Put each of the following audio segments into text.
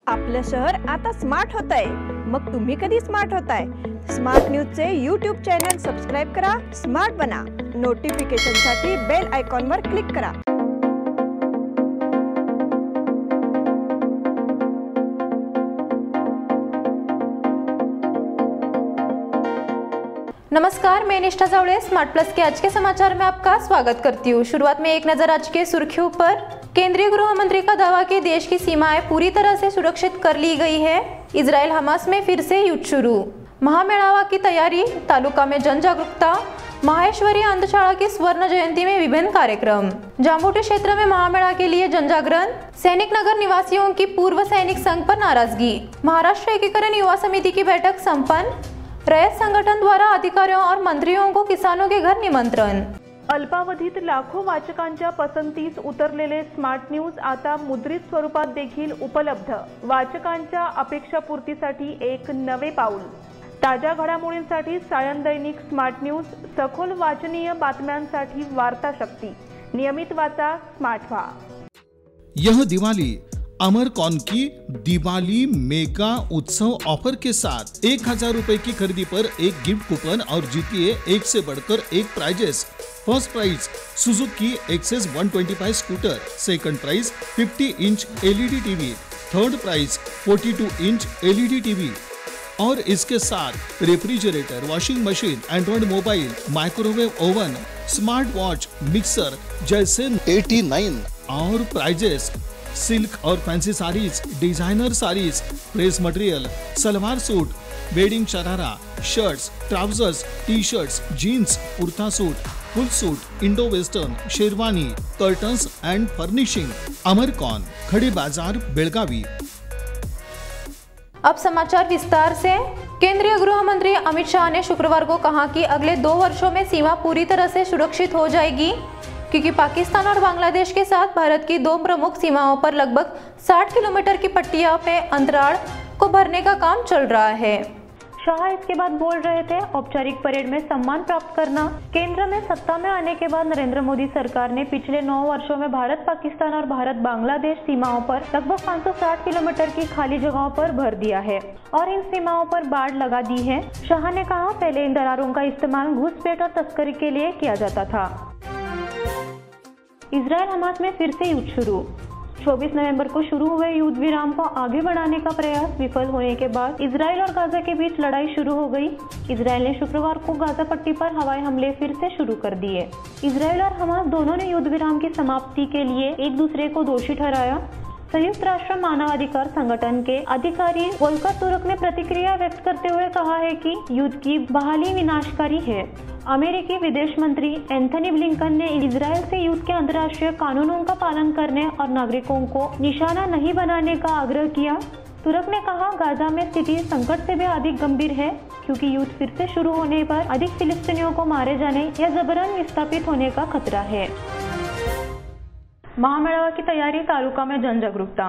आपलं शहर आता स्मार्ट होत आहे। मग तुम्ही कधी स्मार्ट होताय? स्मार्ट न्यूजचे यूट्यूब चॅनल सबस्क्राइब करा, स्मार्ट बना। नोटिफिकेशनसाठी बेल आयकॉनवर क्लिक करा। नमस्कार, मैं निष्ठा जावड़े स्मार्ट प्लस के आज के समाचार में आपका स्वागत करती हूँ। शुरुआत में एक नजर आज के सुर्खियों पर। केंद्रीय गृह मंत्री का दावा कि देश की सीमाएं पूरी तरह से सुरक्षित कर ली गई है। इजराइल हमास में फिर से युद्ध शुरू। महामेड़ावा की तैयारी, तालुका में जन जागरूकता। माहेश्वरी अंधशाला की स्वर्ण जयंती में विभिन्न कार्यक्रम। जांबुटी क्षेत्र में महामेड़ा के लिए जनजागरण। सैनिक नगर निवासियों की पूर्व सैनिक संघ पर नाराजगी। महाराष्ट्र एकीकरण युवा समिति की बैठक संपन्न। रैयत संगठन द्वारा अधिकारियों और मंत्रियों को किसानों के घर निमंत्रण। अल्पावधीत लाखो वाचकांच्या पसंतीस उतरलेले स्मार्ट न्यूज आता मुद्रित स्वरूपात देखील उपलब्ध। वाचकांच्या अपेक्षापूर्तीसाठी एक नवे पाऊल। ताज्या घडामोडींसाठी सायन दैनिक स्मार्ट न्यूज, सखोल वाचनीय बातम्यांसाठी वार्ता शक्ती। नियमित वाचा, स्मार्ट व्हा। यह दिवाली अमरकॉन की दिवाली मेगा उत्सव ऑफर के साथ 1000 रुपए की खरीदी पर एक गिफ्ट कूपन और जीतिए एक से बढ़कर एक prizes. First prize Suzuki Access 125 scooter, second prize 50 inch LED TV, third prize 42 inch LED TV और इसके साथ refrigerator, washing machine, android mobile, microwave oven, smart watch, mixer जैसे 89 और प्राइजेस। सिल्क और fancy saris, designer saris, dress material, salwar suit, wedding sharara, shirts, trousers, T shirts, jeans, kurta suit, full suit, Indo western, sherwani, curtains and furnishing. अमरकॉन, खड़ी बाजार, बेलगावी। अब समाचार विस्तार से। केंद्रीय गृह मंत्री अमित शाह ने शुक्रवार को कहा कि अगले 2 वर्षों में सीमा पूरी तरह से सुरक्षित हो जाएगी, क्योंकि पाकिस्तान और बांग्लादेश के साथ भारत की 2 प्रमुख सीमाओं पर लगभग 60 किलोमीटर की पट्टियों पे अंतराल को भरने का काम चल रहा है। शाह इसके बाद बोल रहे थे, औपचारिक परेड में सम्मान प्राप्त करना। केंद्र में सत्ता में आने के बाद नरेंद्र मोदी सरकार ने पिछले 9 वर्षों में भारत पाकिस्तान और भारत बांग्लादेश सीमाओं पर लगभग 560 किलोमीटर की खाली जगहों पर भर दिया है और इन सीमाओं पर बाड़ लगा दी है। शाह ने कहा, पहले इन दरारों का इस्तेमाल घुसपैठ और तस्करी के लिए किया जाता था। इजराइल हमास में फिर से युद्ध शुरू। 24 नवंबर को शुरू हुए युद्ध विराम को आगे बढ़ाने का प्रयास विफल होने के बाद इजराइल और गाजा के बीच लड़ाई शुरू हो गई। इजराइल ने शुक्रवार को गाजा पट्टी पर हवाई हमले फिर से शुरू कर दिए। इजराइल और हमास दोनों ने युद्ध विराम की समाप्ति के लिए एक दूसरे को दोषी ठहराया। संयुक्त राष्ट्र मानवाधिकार संगठन के अधिकारी वोल्कर तुर्क ने प्रतिक्रिया व्यक्त करते हुए कहा है कि युद्ध की बहाली विनाशकारी है। अमेरिकी विदेश मंत्री एंथनी ब्लिंकन ने इजराइल से युद्ध के अंतर्राष्ट्रीय कानूनों का पालन करने और नागरिकों को निशाना नहीं बनाने का आग्रह किया। तुर्क ने कहा, गाजा में स्थिति संकट से भी अधिक गंभीर है, क्योंकि युद्ध फिर से शुरू होने पर अधिक फिलिस्तीनियों को मारे जाने या जबरन विस्थापित होने का खतरा है। महामेळावा की तैयारी, तालुका में जन जागरूकता।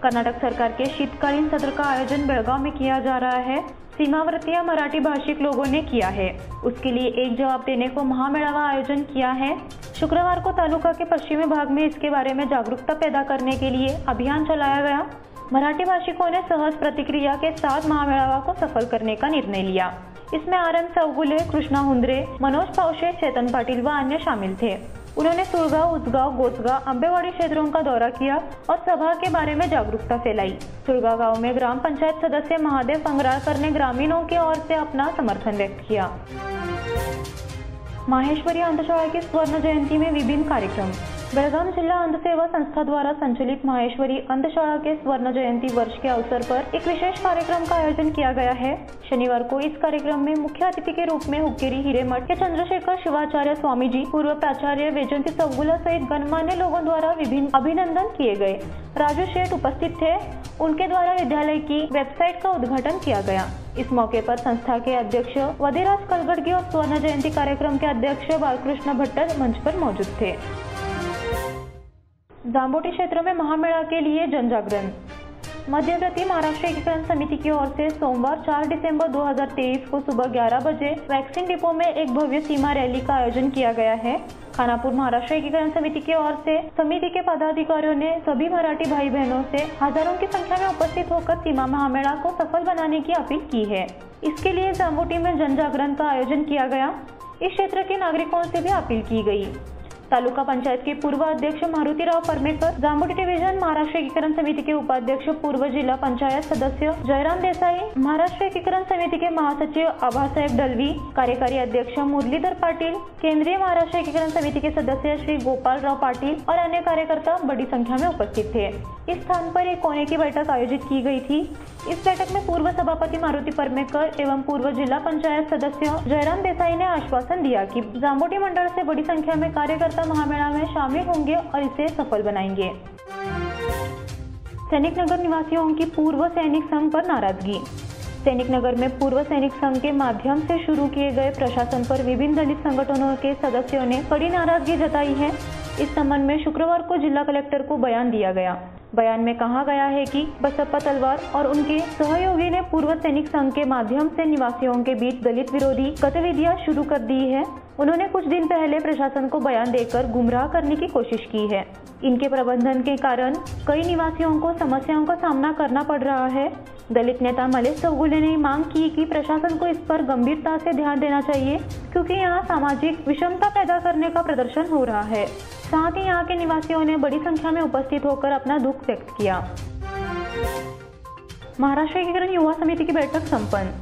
कर्नाटक सरकार के शीतकालीन सत्र का आयोजन बेळगाव में किया जा रहा है। सीमावर्तीय मराठी भाषिक लोगों ने किया है। उसके लिए एक जवाब देने को महामेळावा आयोजन किया है। शुक्रवार को तालुका के पश्चिमी भाग में इसके बारे में जागरूकता पैदा करने के लिए अभियान चलाया गया। मराठी भाषिकों ने सहज प्रतिक्रिया के साथ महामेळावा को सफल करने का निर्णय लिया। इसमें आरएम चौगुले, कृष्णा हुंद्रे, मनोज पावशे, चेतन पाटिल व अन्य शामिल थे। उन्होंने सुरगांव, उजगांव, गोसगांव, अंबेवाड़ी क्षेत्रों का दौरा किया और सभा के बारे में जागरूकता फैलाई। सुरगांव गांव में ग्राम पंचायत सदस्य महादेव पंगराळकर ने ग्रामीणों की ओर से अपना समर्थन व्यक्त किया। माहेश्वरी अंधशाला की स्वर्ण जयंती में विभिन्न कार्यक्रम। बेळगाव जिला अंधसेवा संस्था द्वारा संचालित माहेश्वरी अंधशाला के स्वर्ण जयंती वर्ष के अवसर पर एक विशेष कार्यक्रम का आयोजन किया गया है। शनिवार को इस कार्यक्रम में मुख्य अतिथि के रूप में हुक्केरी हिरेमठ के चंद्रशेखर शिवाचार्य स्वामी जी, पूर्व प्राचार्य वैजयंती चौगुला सहित गणमान्य लोगों द्वारा विभिन्न अभिनंदन किए गए। राजू शेठ उपस्थित थे। उनके द्वारा विद्यालय की वेबसाइट का उद्घाटन किया गया। इस मौके पर संस्था के अध्यक्ष वदिराज कलगड़गी और स्वर्ण जयंती कार्यक्रम के अध्यक्ष बालकृष्ण भट्ट मंच पर मौजूद थे। जांबुटी क्षेत्र में महामेड़ा के लिए जनजागरण। मध्यवर्ती महाराष्ट्र एकीकरण समिति की ओर से सोमवार 4 दिसंबर 2023 को सुबह 11 बजे वैक्सीन डिपो में एक भव्य सीमा रैली का आयोजन किया गया है। खानापुर महाराष्ट्र एकीकरण समिति की ओर से समिति के पदाधिकारियों ने सभी मराठी भाई बहनों से हजारों की संख्या में उपस्थित होकर सीमा महामेला को सफल बनाने की अपील की है। इसके लिए जांबुटी में जन जागरण का आयोजन किया गया। इस क्षेत्र के नागरिकों से भी अपील की गई। तालुका पंचायत के पूर्व अध्यक्ष मारुतीराव परमेकर, जांबुटी डिवीजन महाराष्ट्र एकीकरण समिति के उपाध्यक्ष पूर्व जिला पंचायत सदस्य जयराम देसाई, महाराष्ट्र एकीकरण समिति के महासचिव आभासाहेब दलवी, कार्यकारी अध्यक्ष मुरलीधर पाटिल, केंद्रीय महाराष्ट्र एकीकरण समिति के सदस्य श्री गोपालराव पाटिल और अन्य कार्यकर्ता बड़ी संख्या में उपस्थित थे। इस स्थान पर एक कोने की बैठक आयोजित की गई थी। इस बैठक में पूर्व सभापति मारुति परमेकर एवं पूर्व जिला पंचायत सदस्य जयराम देसाई ने आश्वासन दिया कि जांबुटी मंडल से बड़ी संख्या में कार्यकर्ता महामेला में शामिल होंगे और इसे सफल बनाएंगे। सैनिक नगर निवासियों की पूर्व सैनिक संघ पर नाराजगी। सैनिक नगर में पूर्व सैनिक संघ के माध्यम से शुरू किए गए प्रशासन पर विभिन्न दलित संगठनों के सदस्यों ने कड़ी नाराजगी जताई है। इस संबंध में शुक्रवार को जिला कलेक्टर को बयान दिया गया। बयान में कहा गया है कि बसप्पा तलवार और उनके सहयोगी ने पूर्व सैनिक संघ के माध्यम से निवासियों के बीच दलित विरोधी गतिविधियां शुरू कर दी है। उन्होंने कुछ दिन पहले प्रशासन को बयान देकर गुमराह करने की कोशिश की है। इनके प्रबंधन के कारण कई निवासियों को समस्याओं का सामना करना पड़ रहा है। दलित नेता मलेश चौगुले ने मांग की कि प्रशासन को इस पर गंभीरता से ध्यान देना चाहिए, क्योंकि यहाँ सामाजिक विषमता पैदा करने का प्रदर्शन हो रहा है। साथ ही यहाँ के निवासियों ने बड़ी संख्या में उपस्थित होकर अपना दुख व्यक्त किया। महाराष्ट्र एकीकरण युवा समिति की बैठक संपन्न।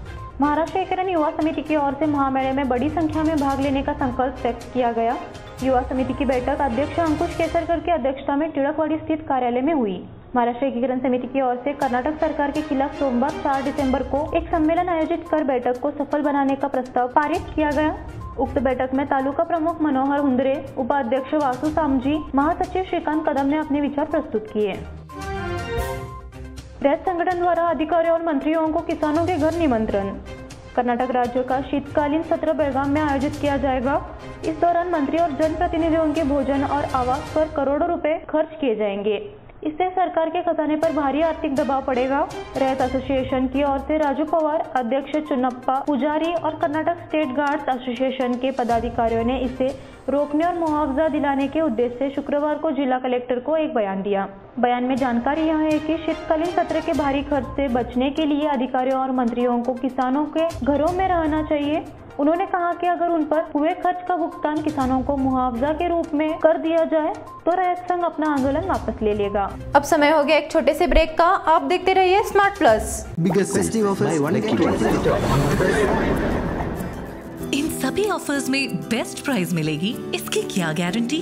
महाराष्ट्र एकीकरण युवा समिति की ओर से महामेले में बड़ी संख्या में भाग लेने का संकल्प व्यक्त किया गया। युवा समिति की बैठक अध्यक्ष अंकुश केसरकर की अध्यक्षता में टिळकवाड़ी स्थित कार्यालय में हुई। महाराष्ट्र एकीकरण समिति की ओर से कर्नाटक सरकार के खिलाफ सोमवार 4 दिसंबर को एक सम्मेलन आयोजित कर बैठक को सफल बनाने का प्रस्ताव पारित किया गया। उक्त बैठक में तालुका प्रमुख मनोहर हुंदरे, उपाध्यक्ष वासु सामजी, महासचिव श्रीकांत कदम ने अपने विचार प्रस्तुत किए। रैत संगठन द्वारा अधिकारियों और मंत्रियों को किसानों के घर निमंत्रण। कर्नाटक राज्य का शीतकालीन सत्र बेलगाम में आयोजित किया जाएगा। इस दौरान मंत्री और जनप्रतिनिधियों के भोजन और आवास पर करोड़ों रुपए खर्च किए जाएंगे। इससे सरकार के खजाने पर भारी आर्थिक दबाव पड़ेगा। रैत एसोसिएशन की ओर से राजू पवार, अध्यक्ष चुन्नप्पा पुजारी और कर्नाटक स्टेट गार्ड्स एसोसिएशन के पदाधिकारियों ने इसे रोकने और मुआवजा दिलाने के उद्देश्य से शुक्रवार को जिला कलेक्टर को एक बयान दिया। बयान में जानकारी यह है कि शीतकालीन सत्र के भारी खर्च से बचने के लिए अधिकारियों और मंत्रियों को किसानों के घरों में रहना चाहिए। उन्होंने कहा कि अगर उन पर हुए खर्च का भुगतान किसानों को मुआवजा के रूप में कर दिया जाए तो रैत संघ अपना आंदोलन वापस ले लेगा। अब समय हो गया एक छोटे से ब्रेक का। आप देखते रहिए स्मार्ट प्लस। इन सभी ऑफर्स में बेस्ट प्राइस मिलेगी, इसकी क्या गारंटी?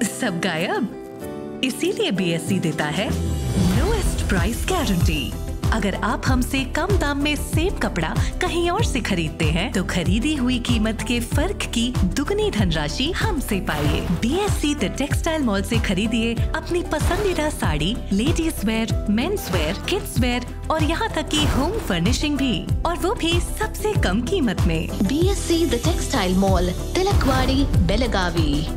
सब गायब। इसीलिए BSC देता है लोएस्ट प्राइस गारंटी। अगर आप हमसे कम दाम में सेम कपड़ा कहीं और से खरीदते हैं तो खरीदी हुई कीमत के फर्क की दुगनी धनराशि हमसे पाइए। BSC द टेक्सटाइल मॉल से खरीदिए अपनी पसंदीदा sari, ladies wear, men's wear, kids where और यहाँ तक की होम फर्निशिंग भी, और वो भी सबसे कम कीमत में। BSC the textile mall, Tilakwadi, Belagavi.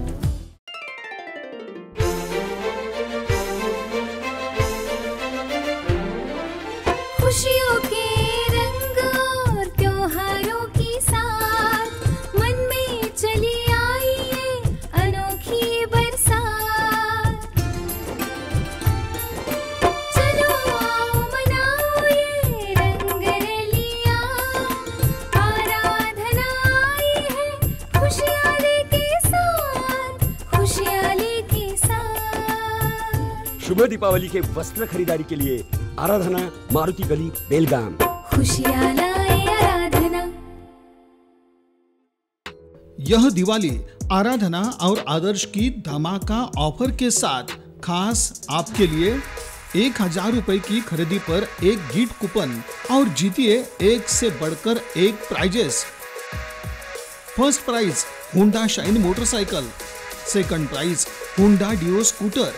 खुशियों के रंग और त्योहारों की साथ मन में चली आई है अनोखी बरसात। चलो आओ मनाओ ये रंग रलियां, आराधना आई है खुशियाँ लेके साथ, खुशियाँ लेके साथ। शुभ दीपावली के वस्त्र खरीदारी के लिए आराधना, मारुति गली, बेलगाम। खुशियाँ लाए आराधना। यह दिवाली आराधना और आदर्श की धमाका ऑफर के साथ खास आपके लिए 1000 रुपए की खरीदी पर एक गिफ्ट कूपन और जीतिए एक से बढ़कर एक prizes. First prize Honda Shine motorcycle, second prize Honda Dio scooter,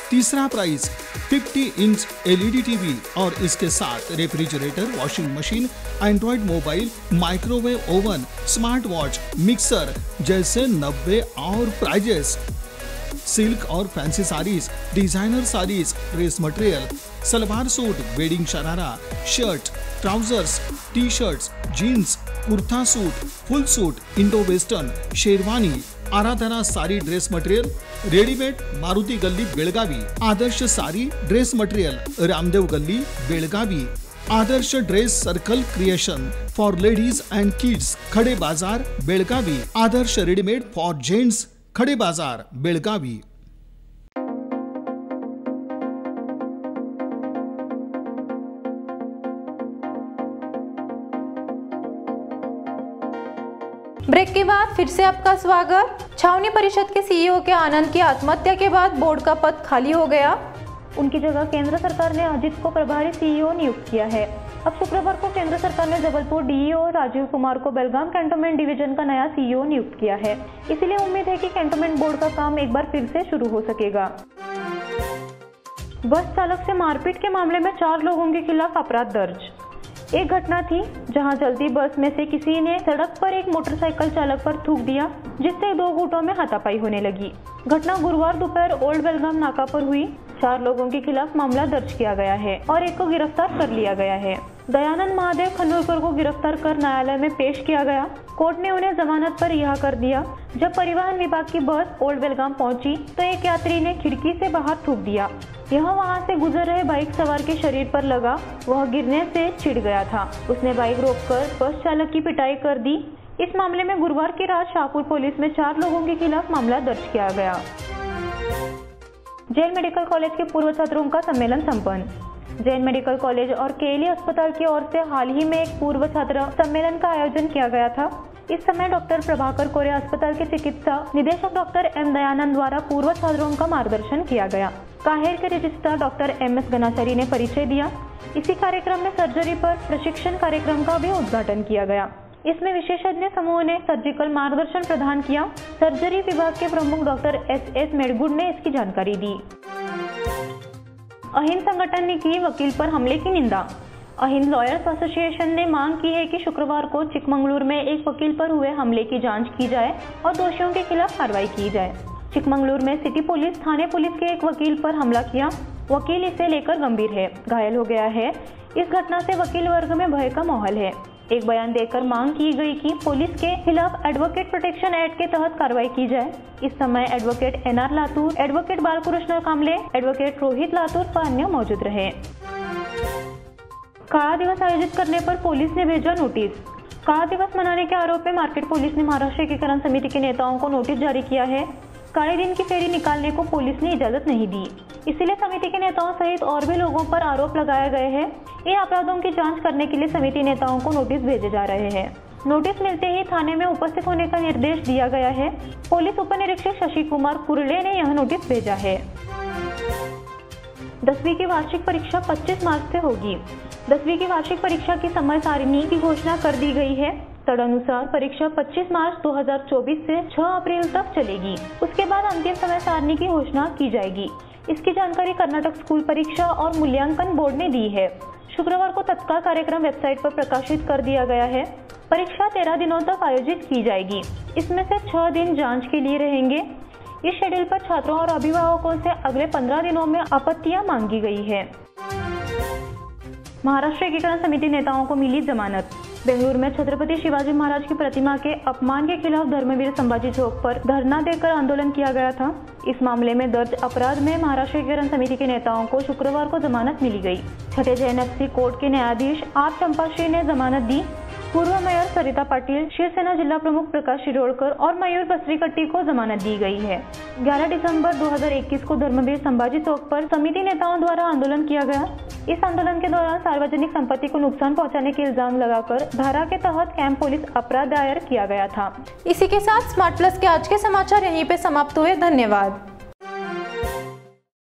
तीसरा प्राइज 50 इंच LED टीवी और इसके साथ refrigerator, washing machine, android mobile, microwave oven, smart watch, mixer जैसे 90 और प्राइजेस। सिल्क और fancy saris, designer saris, dress material, salwar suit, wedding sharara, shirt, trousers, T shirts, jeans, kurta suit, full suit, Indo western, sherwani, Aradhana sari dress material, readymade, Maruti गल्ली बेळगावी, आदर्श sari dress material, Ramdev गल्ली Belagavi, Adarsh dress circle creation for ladies and kids, खड़े बाजार Belagavi, Adarsh readymade for gents, खड़े बाजार Belagavi. Break के बाद फिर से आपका स्वागत। छावनी परिषद के सीईओ के आनंद की आत्महत्या के बाद बोर्ड का पद खाली हो गया। उनकी जगह केंद्र सरकार ने अजित को प्रभारी सीईओ नियुक्त किया है। अब शुक्रवार को केंद्र सरकार ने जबलपुर डीईओ राजीव कुमार को बेलगाम कैंटोनमेंट डिवीजन का नया सीईओ नियुक्त किया है। इसलिए उम्मीद है कि कैंटोनमेंट बोर्ड का काम एक बार फिर से शुरू हो सकेगा। बस चालक से मारपीट के मामले में 4 लोगों के खिलाफ अपराध दर्ज। एक घटना थी जहां चलती बस में से किसी ने सड़क पर एक मोटरसाइकिल चालक पर थूक दिया, जिससे 2 गुटों में हाथापाई होने लगी। घटना गुरुवार दोपहर ओल्ड बेलगाम नाका पर हुई। 4 लोगों के खिलाफ मामला दर्ज किया गया है और एक को गिरफ्तार कर लिया गया है। दयानंद महादेव खनोलकर को गिरफ्तार कर न्यायालय में पेश किया गया। कोर्ट ने उन्हें जमानत पर रिहा कर दिया। जब परिवहन विभाग की बस ओल्ड बेलगाम पहुंची तो एक यात्री ने खिड़की से बाहर थूक दिया। यह वहां से गुजर रहे बाइक सवार के शरीर पर लगा। वह गिरने से छिड़ गया था। उसने बाइक रोककर बस चालक की पिटाई कर दी। इस मामले में गुरुवार की रात शाहपुर पुलिस में 4 लोगों के खिलाफ मामला दर्ज किया गया। जैन मेडिकल कॉलेज के पूर्व छात्रों का सम्मेलन संपन्न। जैन मेडिकल कॉलेज और केएलई अस्पताल की ओर से हाल ही में एक पूर्व छात्र सम्मेलन का आयोजन किया गया था। इस समय डॉक्टर प्रभाकर कोरे अस्पताल के चिकित्सा निदेशक डॉक्टर एम दयानंद द्वारा पूर्व छात्रों का मार्गदर्शन किया गया। काहेर के रजिस्ट्रार डॉक्टर MS गनाचारी ने परिचय दिया। इसी कार्यक्रम में सर्जरी पर प्रशिक्षण कार्यक्रम का भी उद्घाटन किया गया। इसमें विशेषज्ञ समूह ने सर्जिकल मार्गदर्शन प्रदान किया। सर्जरी विभाग के प्रमुख डॉक्टर SS मेडगुड ने इसकी जानकारी दी। अहिंद संगठन ने की वकील पर हमले की निंदा। अहिंद लॉयर्स एसोसिएशन ने मांग की है कि शुक्रवार को चिकमंगलुरु में एक वकील पर हुए हमले की जांच की जाए और दोषियों के खिलाफ कार्रवाई की जाए। चिकमंगलुरु में सिटी पुलिस थाने पुलिस के एक वकील पर हमला किया। वकील इसे लेकर गंभीर है, घायल हो गया है। इस घटना से वकील वर्ग में भय का माहौल है। एक बयान देकर मांग की गई कि पुलिस के खिलाफ एडवोकेट प्रोटेक्शन एक्ट के तहत कार्रवाई की जाए। इस समय advocate NR Latur, advocate Balkrishna Kamle, advocate Rohit Latur व अन्य मौजूद रहे। काला दिवस आयोजित करने पर पुलिस ने भेजा नोटिस। काला दिवस मनाने के आरोप में मार्केट पुलिस ने महाराष्ट्र एकीकरण समिति के नेताओं को नोटिस जारी किया है। काले दिन की फेरी निकालने को पुलिस ने इजाजत नहीं दी, इसलिए समिति के नेताओं सहित और भी लोगों पर आरोप लगाए गए हैं। इन अपराधों की जांच करने के लिए समिति नेताओं को नोटिस भेजे जा रहे हैं। नोटिस मिलते ही थाने में उपस्थित होने का निर्देश दिया गया है। पुलिस उप निरीक्षक शशि कुमार कुरले ने यह नोटिस भेजा है। 10वीं की वार्षिक परीक्षा 25 मार्च से होगी। 10वीं की वार्षिक परीक्षा की समय सारिणी की घोषणा कर दी गई है। तदनुसार परीक्षा 25 मार्च 2024 से 6 अप्रैल तक चलेगी। उसके बाद अंतिम समय सारणी की घोषणा की जाएगी। इसकी जानकारी कर्नाटक स्कूल परीक्षा और मूल्यांकन बोर्ड ने दी है। शुक्रवार को तत्काल कार्यक्रम वेबसाइट पर प्रकाशित कर दिया गया है। परीक्षा 13 दिनों तक आयोजित की जाएगी। इसमें से 6 दिन जांच के लिए रहेंगे। इस शेड्यूल पर छात्रों और अभिभावकों से अगले 15 दिनों में आपत्तियां मांगी गई है। महाराष्ट्र एकीकरण समिति नेताओं को मिली जमानत। बेंगलुरु में छत्रपति शिवाजी महाराज की प्रतिमा के अपमान के खिलाफ धर्मवीर संभाजी चौक पर धरना देकर आंदोलन किया गया था। इस मामले में दर्ज अपराध में महाराष्ट्र एकीकरण समिति के नेताओं को शुक्रवार को जमानत मिली गई। छठे JNFC कोर्ट के न्यायाधीश R चंपाश्री ने जमानत दी। पूर्व मेयर सरिता पाटिल, शिवसेना जिला प्रमुख प्रकाश शिरोडकर और मयूर बसरीकट्टी को जमानत दी गई है। 11 दिसंबर 2021 को धर्मवीर संभाजी चौक पर समिति नेताओं द्वारा आंदोलन किया गया। इस आंदोलन के दौरान सार्वजनिक संपत्ति को नुकसान पहुंचाने के इल्जाम लगाकर धारा के तहत कैंप पुलिस अपराध दायर किया गया था। इसी के साथ स्मार्ट प्लस के आज के समाचार यहीं पे समाप्त हुए। धन्यवाद।